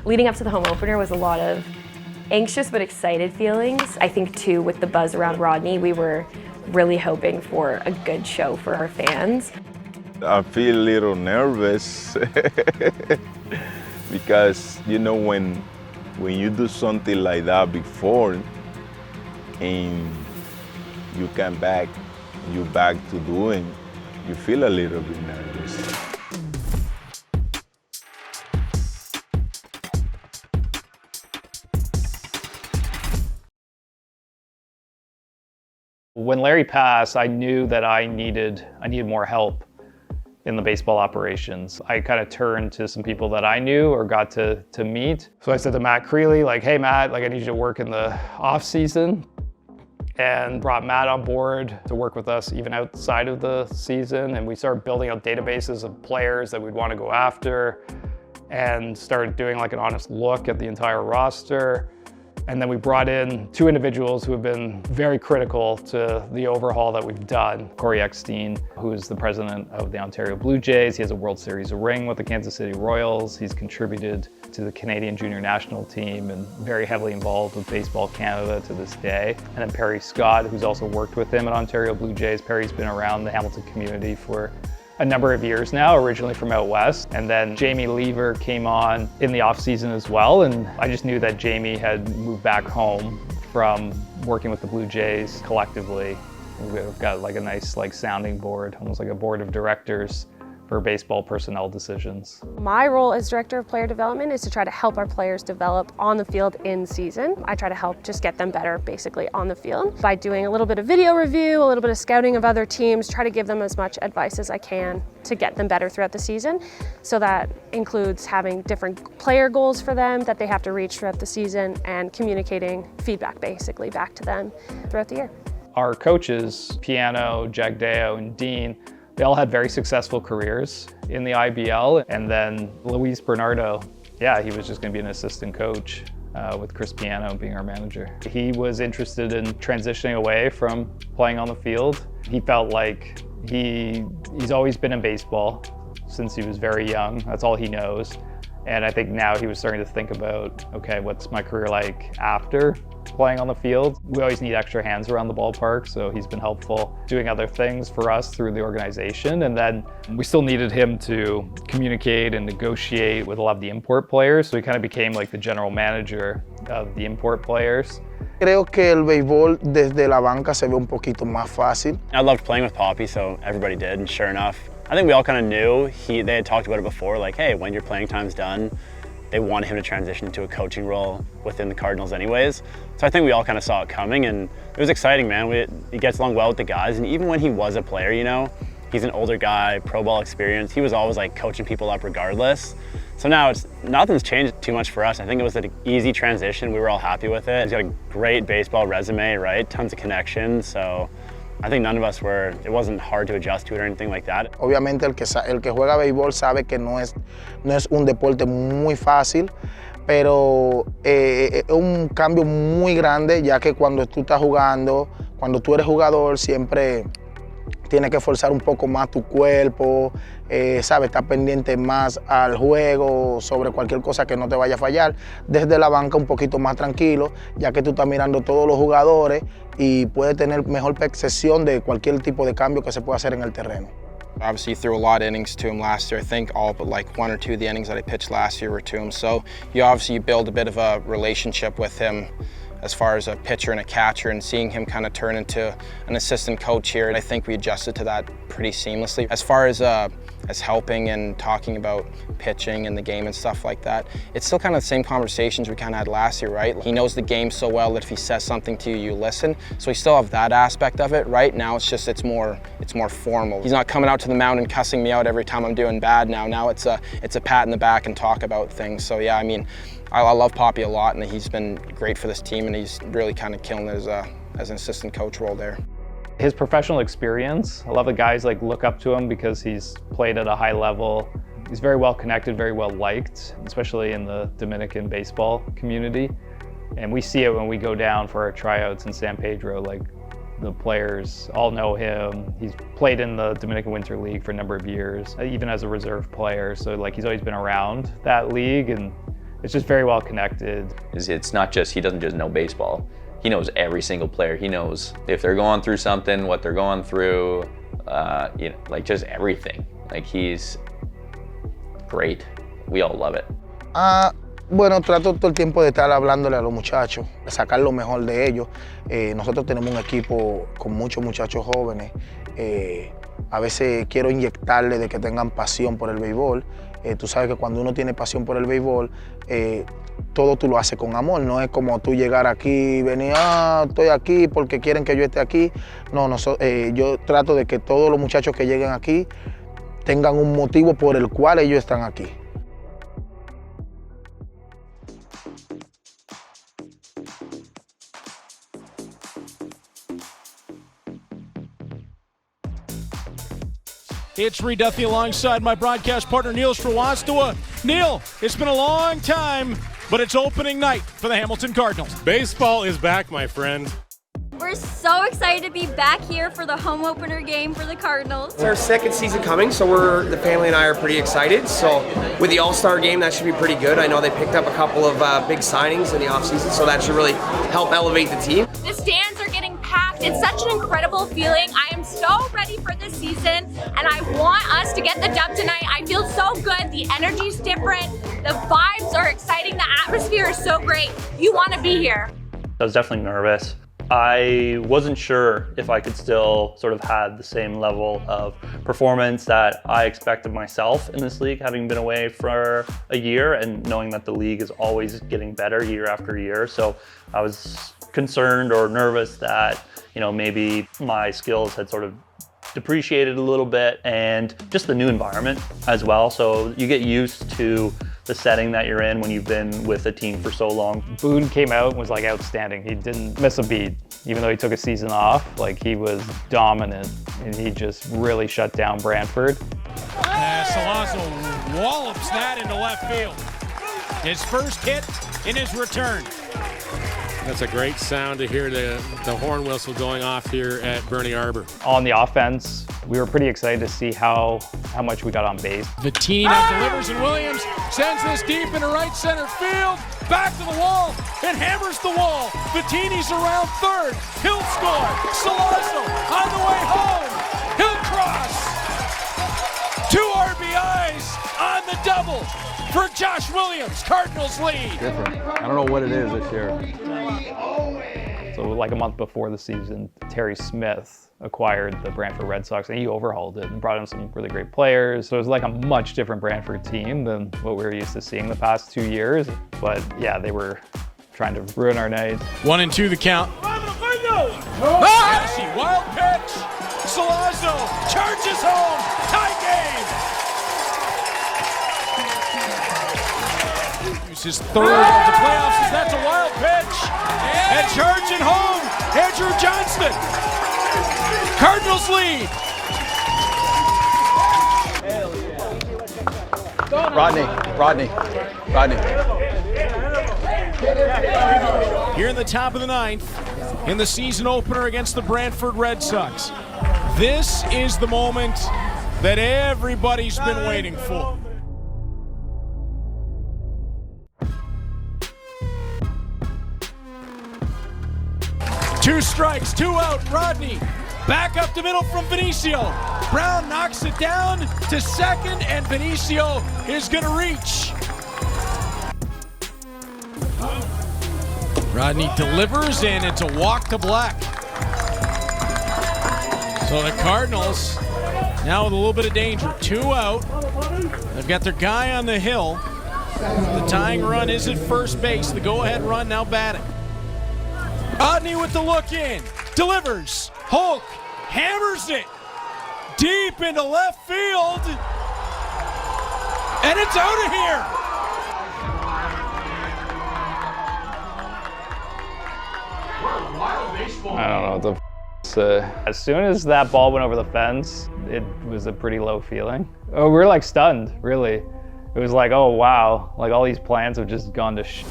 Leading up to the home opener was a lot of anxious but excited feelings. I think too, with the buzz around Rodney, we were really hoping for a good show for our fans. I feel a little nervous because, you know, when you do something like that before and you come back, you back to doing, you feel a little bit nervous. When Larry passed, I knew that I needed more help in the baseball operations. I kind of turned to some people that I knew or got to meet. So I said to Matt Creeley, like, hey Matt, like I need you to work in the off season, and brought Matt on board to work with us even outside of the season. And we started building out databases of players that we'd want to go after and started doing like an honest look at the entire roster. And then we brought in two individuals who have been very critical to the overhaul that we've done. Corey Eckstein, who is the president of the Ontario Blue Jays. He has a World Series ring with the Kansas City Royals. He's contributed to the Canadian junior national team and very heavily involved with Baseball Canada to this day. And then Perry Scott, who's also worked with him at Ontario Blue Jays. Perry's been around the Hamilton community for a number of years now, originally from out west. And then Jamie Lever came on in the off season as well. And I just knew that Jamie had moved back home from working with the Blue Jays collectively. We've got like a nice like sounding board, almost like a board of directors for baseball personnel decisions. My role as Director of Player Development is to try to help our players develop on the field in season. I try to help just get them better basically on the field by doing a little bit of video review, a little bit of scouting of other teams, try to give them as much advice as I can to get them better throughout the season. So that includes having different player goals for them that they have to reach throughout the season and communicating feedback basically back to them throughout the year. Our coaches, Piano, Jagdeo, and Dean, they all had very successful careers in the IBL. And then Luis Bernardo, yeah, he was just gonna be an assistant coach with Chris Piano being our manager. He was interested in transitioning away from playing on the field. He felt like he's always been in baseball since he was very young. That's all he knows. And I think now he was starting to think about, okay, what's my career like after playing on the field? We always need extra hands around the ballpark, so he's been helpful doing other things for us through the organization. And then we still needed him to communicate and negotiate with a lot of the import players, so he kind of became like the general manager of the import players. Creo que el béisbol desde la banca se ve un poquito más fácil. I loved playing with Poppy, so everybody did, and sure enough, I think we all kind of knew, they had talked about it before, like, hey, when your playing time's done, they wanted him to transition to a coaching role within the Cardinals anyways. So I think we all kind of saw it coming, and it was exciting, man. He gets along well with the guys, and even when he was a player, you know, he's an older guy, pro ball experience, he was always like coaching people up regardless. So now nothing's changed too much for us. I think it was an easy transition. We were all happy with it. He's got a great baseball resume, right? Tons of connections, so I think none of us it wasn't hard to adjust to it or anything like that. Obviamente el que juega béisbol sabe que no es un deporte muy fácil, pero es un cambio muy grande, ya que cuando tú estás jugando, cuando tú eres jugador, siempre tienes que forzar un poco más tu cuerpo, sabes, estar pendiente más al juego, sobre cualquier cosa que no te vaya a fallar. Desde la banca un poquito más tranquilo, ya que tú estás mirando todos los jugadores y puedes tener mejor percepción de cualquier tipo de cambio que se pueda hacer en el terreno. Obviously, you threw a lot of innings to him last year. I think all but like one or two of the innings that I pitched last year were to him. So you build a bit of a relationship with him as far as a pitcher and a catcher, and seeing him kind of turn into an assistant coach here. I think we adjusted to that pretty seamlessly. As far as helping and talking about pitching and the game and stuff like that, it's still kind of the same conversations we kind of had last year, right? He knows the game so well that if he says something to you, you listen. So we still have that aspect of it. Right now, it's more formal. He's not coming out to the mound and cussing me out every time I'm doing bad now. Now it's a pat in the back and talk about things. So yeah, I mean, I love Poppy a lot, and he's been great for this team, and he's really kind of killing it as an assistant coach role there. His professional experience, a lot of the guys like look up to him because he's played at a high level. He's very well connected, very well liked, especially in the Dominican baseball community. And we see it when we go down for our tryouts in San Pedro, like the players all know him. He's played in the Dominican Winter League for a number of years, even as a reserve player. So like he's always been around that league, and it's just very well connected. It's not just, he doesn't just know baseball. He knows every single player. He knows if they're going through something, what they're going through, you know, like just everything. Like he's great. We all love it. Bueno, trato todo el tiempo de estar hablándole a los muchachos, de sacar lo mejor de ellos. Nosotros tenemos un equipo con muchos muchachos jóvenes. A veces quiero inyectarle de que tengan pasión por el béisbol. Tú sabes que cuando uno tiene pasión por el béisbol, todo tú lo haces con amor. No es como tú llegar aquí y venir, estoy aquí porque quieren que yo esté aquí. No, yo trato de que todos los muchachos que lleguen aquí tengan un motivo por el cual ellos están aquí. It's Reed Duffy alongside my broadcast partner, Neil Sriwastawa. Neil, it's been a long time, but it's opening night for the Hamilton Cardinals. Baseball is back, my friend. We're so excited to be back here for the home opener game for the Cardinals. It's our second season coming, so the family and I are pretty excited. So with the All-Star game, that should be pretty good. I know they picked up a couple of big signings in the offseason, so that should really help elevate the team. The stands are getting packed. It's such an incredible feeling. I am so ready for this season, and I want us to get the dub tonight. I feel so good. The energy's different. The vibes are exciting. The atmosphere is so great. You want to be here. I was definitely nervous. I wasn't sure if I could still sort of have the same level of performance that I expected myself in this league, having been away for a year and knowing that the league is always getting better year after year. So I was concerned or nervous that, you know, maybe my skills had sort of depreciated a little bit, and just the new environment as well. So you get used to the setting that you're in when you've been with a team for so long. Boone came out and was like outstanding. He didn't miss a beat. Even though he took a season off, like he was dominant and he just really shut down Brantford. Salazzo wallops that into left field. His first hit in his return. That's a great sound to hear the horn whistle going off here at Bernie Arbor. On the offense, we were pretty excited to see how much we got on base. Vitina delivers and Williams sends this deep into right center field. Back to the wall. It hammers the wall. Vitini's around third. He'll score. Salazzo on the way home. He'll cross. 2 RBIs on the double for Josh Williams. Cardinals lead. Different. I don't know what it is this year. So like a month before the season, Terry Smith acquired the Brantford Red Sox and he overhauled it and brought in some really great players. So it was like a much different Brantford team than what we were used to seeing the past 2 years. But yeah, they were trying to ruin our night. 1-2 the count. Messi, wild pitch. Salazzo charges home. Tie game. His third of the playoffs as that's a wild pitch. And charging home, Andrew Johnston. Cardinals lead. Rodney. Here in the top of the 9th, in the season opener against the Brantford Red Sox. This is the moment that everybody's been waiting for. 2 strikes, 2 out, Rodney. Back up the middle from Vinicio. Brown knocks it down to second, and Vinicio is gonna reach. Rodney delivers, and it's a walk to Black. So the Cardinals now with a little bit of danger. 2 out. They've got their guy on the hill. The tying run is at first base. The go-ahead run now batting. Rodney with the look in, delivers, Hulk hammers it deep into left field, and it's out of here. I don't know what the f say. As soon as that ball went over the fence, it was a pretty low feeling. Oh, we were like stunned, really. It was like, oh wow, like all these plans have just gone to shit.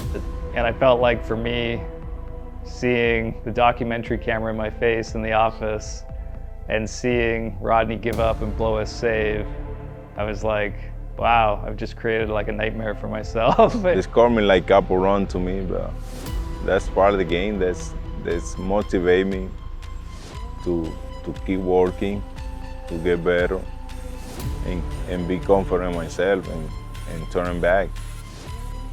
And I felt like for me, seeing the documentary camera in my face in the office and seeing Rodney give up and blow a save, I was like, wow, I've just created like a nightmare for myself. They score me like couple run to me, but that's part of the game. That's motivate me to keep working, to get better, and be confident in myself and turn back.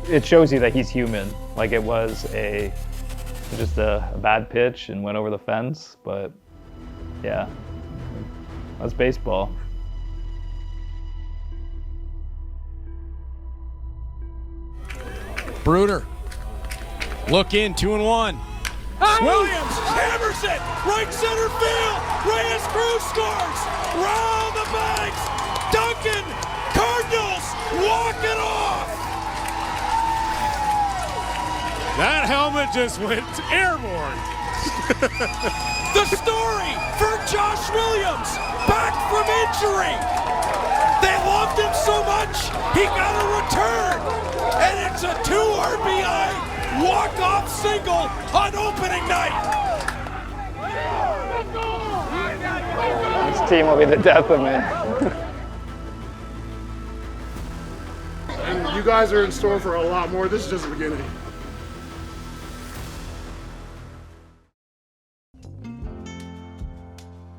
It shows you that he's human. Like it was just a bad pitch and went over the fence, but yeah, that's baseball. Bruder, look in, 2-1. Williams hammers it, right center field. Reyes Cruz scores. Round the bags. Duncan, Cardinals walk it off. That helmet just went airborne. The story for Josh Williams, back from injury. They loved him so much, he got a return. And it's a 2 RBI walk-off single on opening night. This team will be the death of me. And you guys are in store for a lot more. This is just the beginning.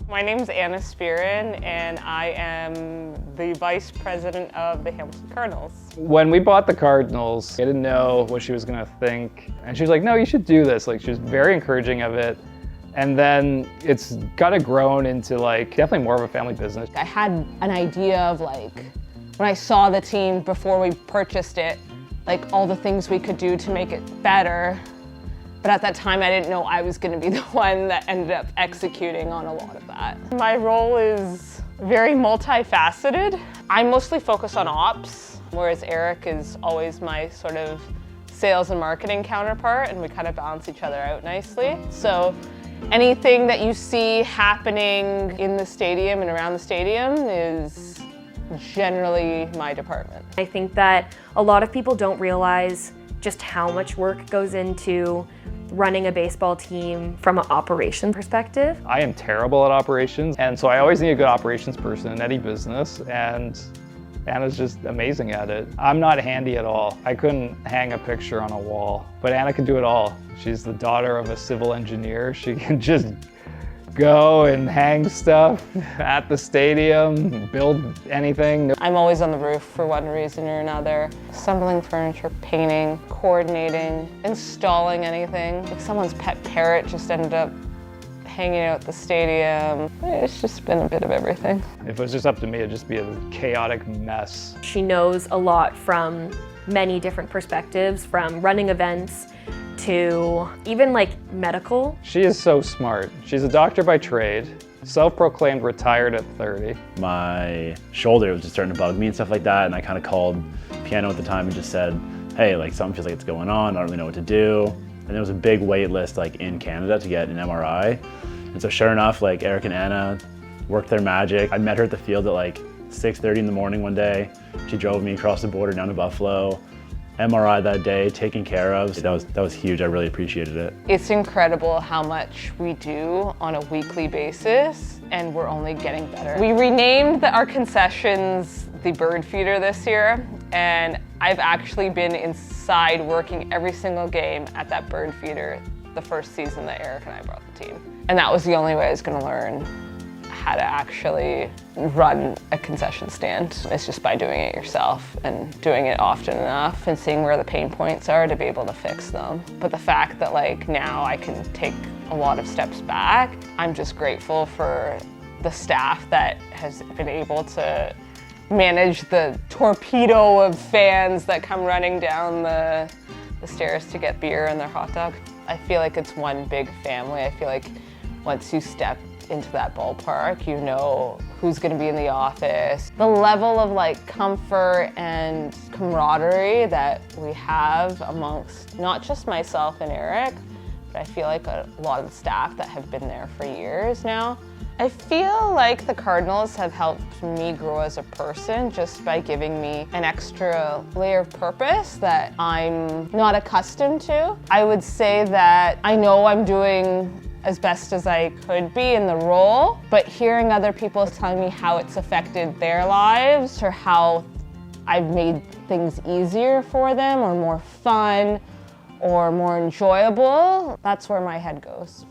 My name is Anna Spearin, and I am the Vice President of the Hamilton Cardinals. When we bought the Cardinals, I didn't know what she was gonna think. And she was like, no, you should do this. Like, she was very encouraging of it. And then it's kind of grown into like, definitely more of a family business. I had an idea of like, when I saw the team before we purchased it, like all the things we could do to make it better. But at that time, I didn't know I was gonna be the one that ended up executing on a lot of that. My role is very multifaceted. I mostly focus on ops, whereas Eric is always my sort of sales and marketing counterpart, and we kind of balance each other out nicely. So anything that you see happening in the stadium and around the stadium is generally my department. I think that a lot of people don't realize just how much work goes into running a baseball team from an operation perspective. I am terrible at operations, and so I always need a good operations person in any business, and Anna's just amazing at it. I'm not handy at all. I couldn't hang a picture on a wall, but Anna can do it all. She's the daughter of a civil engineer. She can just go and hang stuff at the stadium, build anything. I'm always on the roof for one reason or another. Assembling furniture, painting, coordinating, installing anything. Like someone's pet parrot just ended up hanging out at the stadium. It's just been a bit of everything. If it was just up to me, it'd just be a chaotic mess. She knows a lot from many different perspectives, from running events to even like medical. She is so smart. She's a doctor by trade, self-proclaimed retired at 30. My shoulder was just starting to bug me and stuff like that, and I kind of called piano at the time and just said, hey, like something feels like it's going on, I don't really know what to do. And there was a big wait list like in Canada to get an MRI. And so sure enough, like Eric and Anna worked their magic. I met her at the field at like 6:30 in the morning one day. She drove me across the border down to Buffalo. MRI that day, taken care of. That was huge. I really appreciated it. It's incredible how much we do on a weekly basis, and we're only getting better. We renamed our concessions the Bird Feeder this year, and I've actually been inside working every single game at that Bird Feeder the first season that Eric and I brought the team. And that was the only way I was gonna learn how to actually run a concession stand. It's just by doing it yourself and doing it often enough and seeing where the pain points are to be able to fix them. But the fact that like now I can take a lot of steps back, I'm just grateful for the staff that has been able to manage the torpedo of fans that come running down the stairs to get beer and their hot dog. I feel like it's one big family. I feel like once you step into that ballpark, you know who's going to be in the office. The level of like comfort and camaraderie that we have amongst not just myself and Eric, but I feel like a lot of the staff that have been there for years now. I feel like the Cardinals have helped me grow as a person just by giving me an extra layer of purpose that I'm not accustomed to. I would say that I know I'm doing as best as I could be in the role, but hearing other people telling me how it's affected their lives or how I've made things easier for them or more fun or more enjoyable, that's where my head goes.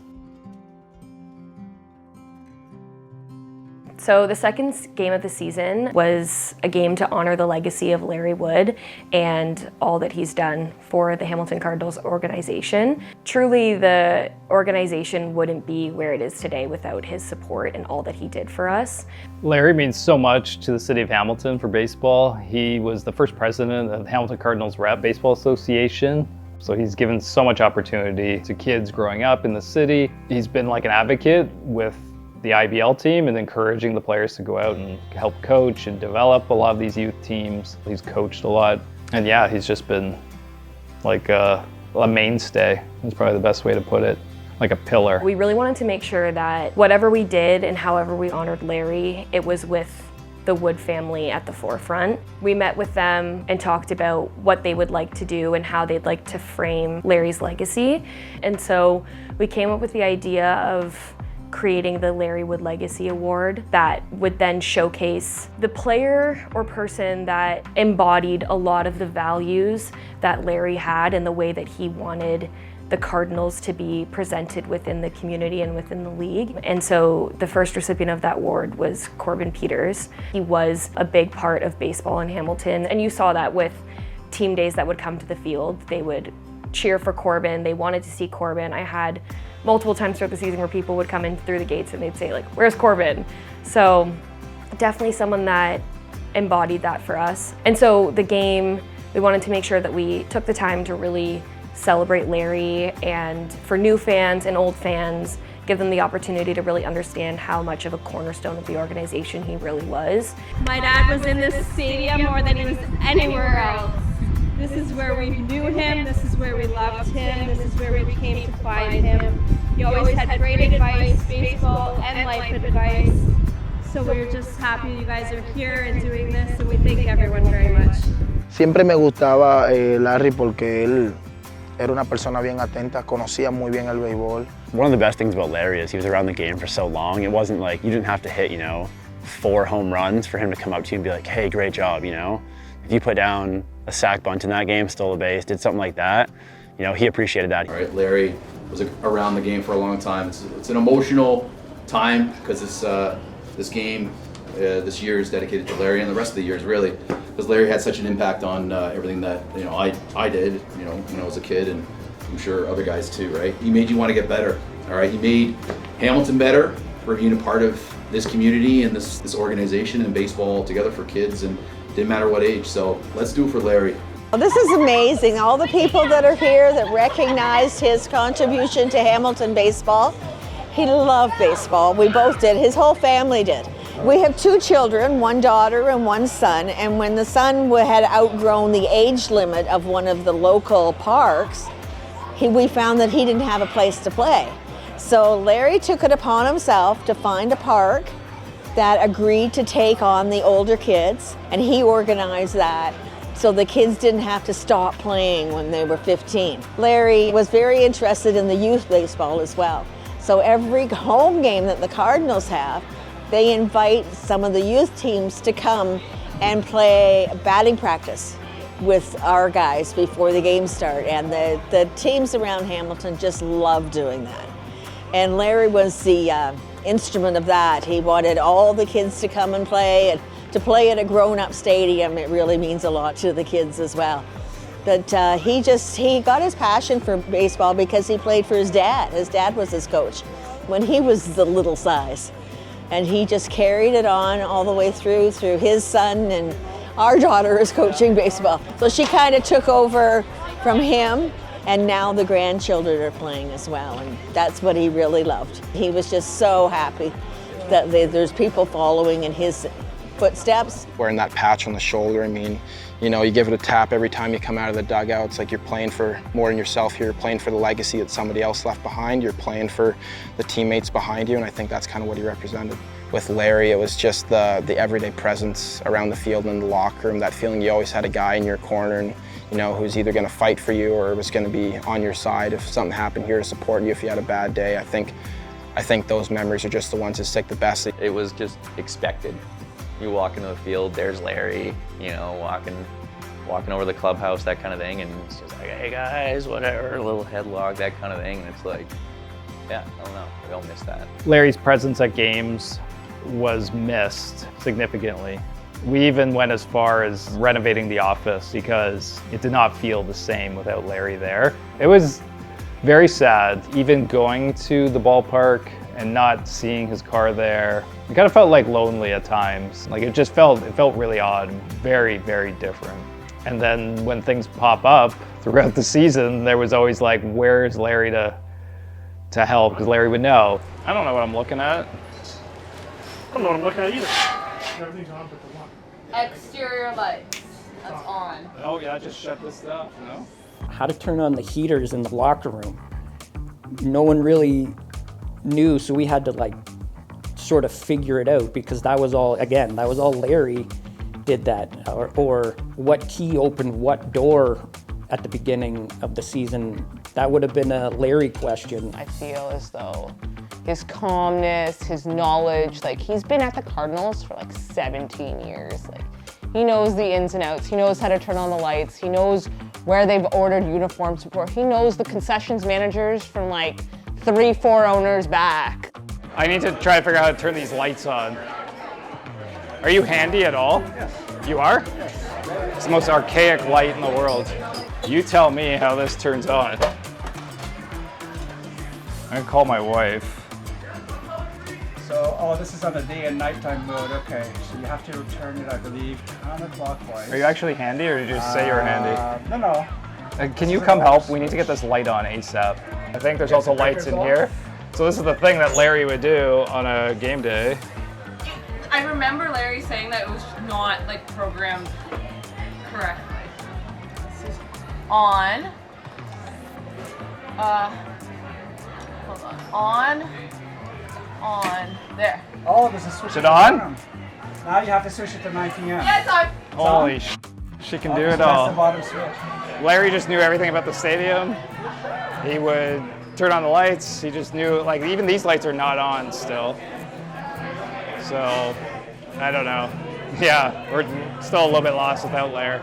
So the second game of the season was a game to honor the legacy of Larry Wood and all that he's done for the Hamilton Cardinals organization. Truly, the organization wouldn't be where it is today without his support and all that he did for us. Larry means so much to the city of Hamilton for baseball. He was the first president of the Hamilton Cardinals Rep Baseball Association. So he's given so much opportunity to kids growing up in the city. He's been like an advocate with the IBL team and encouraging the players to go out and help coach and develop a lot of these youth teams. He's coached a lot. And yeah, he's just been like a mainstay. That's probably the best way to put it, like a pillar. We really wanted to make sure that whatever we did and however we honored Larry, it was with the Wood family at the forefront. We met with them and talked about what they would like to do and how they'd like to frame Larry's legacy. And so we came up with the idea of creating the Larry Wood Legacy Award that would then showcase the player or person that embodied a lot of the values that Larry had and the way that he wanted the Cardinals to be presented within the community and within the league. And so the first recipient of that award was Corbin Peters. He was a big part of baseball in Hamilton, and you saw that with team days that would come to the field. They would cheer for Corbin. They wanted to see Corbin. I had multiple times throughout the season where people would come in through the gates and they'd say like, "Where's Corbin?" So definitely someone that embodied that for us. And so the game, we wanted to make sure that we took the time to really celebrate Larry, and for new fans and old fans, give them the opportunity to really understand how much of a cornerstone of the organization he really was. My dad was in this stadium more than he was anywhere else. This is where we knew him, this is where we loved him, this is where we came to find him. He always had great advice, baseball and life advice. So we're just happy you guys are here and doing this, and we thank everyone very much. Siempre me gustaba Larry porque él era una persona bien atenta, conocía muy bien el béisbol. One of the best things about Larry is he was around the game for so long. It wasn't like you didn't have to hit, 4 home runs for him to come up to you and be like, "Hey, great job," If you put down a sac bunt in that game, stole a base, did something like that, he appreciated that. All right, Larry was around the game for a long time. It's an emotional time because this game this year is dedicated to Larry, and the rest of the years really, because Larry had such an impact on everything that I did, when I was a kid, and I'm sure other guys too, right? He made you want to get better. All right, he made Hamilton better for being a part of this community and this organization and baseball together for kids, and didn't matter what age. So let's do it for Larry. Well, this is amazing. All the people that are here that recognized his contribution to Hamilton baseball. He loved baseball. We both did. His whole family did. We have 2 children, 1 daughter and 1 son, and when the son had outgrown the age limit of one of the local parks, we found that he didn't have a place to play. So Larry took it upon himself to find a park that agreed to take on the older kids, and he organized that so the kids didn't have to stop playing when they were 15. Larry was very interested in the youth baseball as well. So every home game that the Cardinals have, they invite some of the youth teams to come and play batting practice with our guys before the games start. And the teams around Hamilton just love doing that. And Larry was the instrument of that. He wanted all the kids to come and play, and to play at a grown-up stadium, it really means a lot to the kids as well. But he got his passion for baseball because he played for his dad. His dad was his coach when he was the little size. And he just carried it on all the way through his son, and our daughter is coaching baseball. So she kind of took over from him, and now the grandchildren are playing as well, and that's what he really loved. He was just so happy that there's people following in his footsteps. Wearing that patch on the shoulder, you give it a tap every time you come out of the dugout. It's like you're playing for more than yourself here. You're playing for the legacy that somebody else left behind. You're playing for the teammates behind you, and I think that's kind of what he represented. With Larry, it was just the everyday presence around the field and in the locker room, that feeling you always had a guy in your corner, and who's either going to fight for you or was going to be on your side if something happened, here to support you if you had a bad day. I think those memories are just the ones that stick the best. It was just expected. You walk into the field, there's Larry, you know, walking over the clubhouse, that kind of thing, and it's just like, hey guys, whatever, a little headlock, that kind of thing, and it's like, yeah, I don't know, we all miss that. Larry's presence at games was missed significantly. We even went as far as renovating the office because it did not feel the same without Larry there. It was very sad, even going to the ballpark and not seeing his car there. It kind of felt like lonely at times. Like it felt really odd, very, very different. And then when things pop up throughout the season, there was always like, where's Larry to help? Because Larry would know. I don't know what I'm looking at. I don't know what I'm looking at either. Everything's on but the one. Exterior lights, that's on. Oh yeah, just shut this stuff, no? How to turn on the heaters in the locker room. No one really knew, so we had to like sort of figure it out because that was all Larry did that, or what key opened what door at the beginning of the season. That would have been a Larry question. I feel as though his calmness, his knowledge, like he's been at the Cardinals for like 17 years. Like he knows the ins and outs. He knows how to turn on the lights. He knows where they've ordered uniforms before. He knows the concessions managers from like 3-4 owners back. I need to try to figure out how to turn these lights on. Are you handy at all? You are? It's the most archaic light in the world. You tell me how this turns on. I'm gonna call my wife. So, this is on the day and nighttime mode. Okay, so you have to turn it, I believe, counterclockwise. Are you actually handy, or did you just say you were handy? No. Can you come help? We need to get this light on ASAP. I think there's also lights in here. So this is the thing that Larry would do on a game day. I remember Larry saying that it was not like programmed correctly. This is on. Hold on. On. There. Oh, there's a switch. Is it on? Now you have to switch it to 9 p.m. Yeah, it's on. Holy sh! She can do it all. That's the bottom switch. Larry just knew everything about the stadium. He would turn on the lights. He just knew, like, even these lights are not on still. So, I don't know. Yeah, we're still a little bit lost without Larry.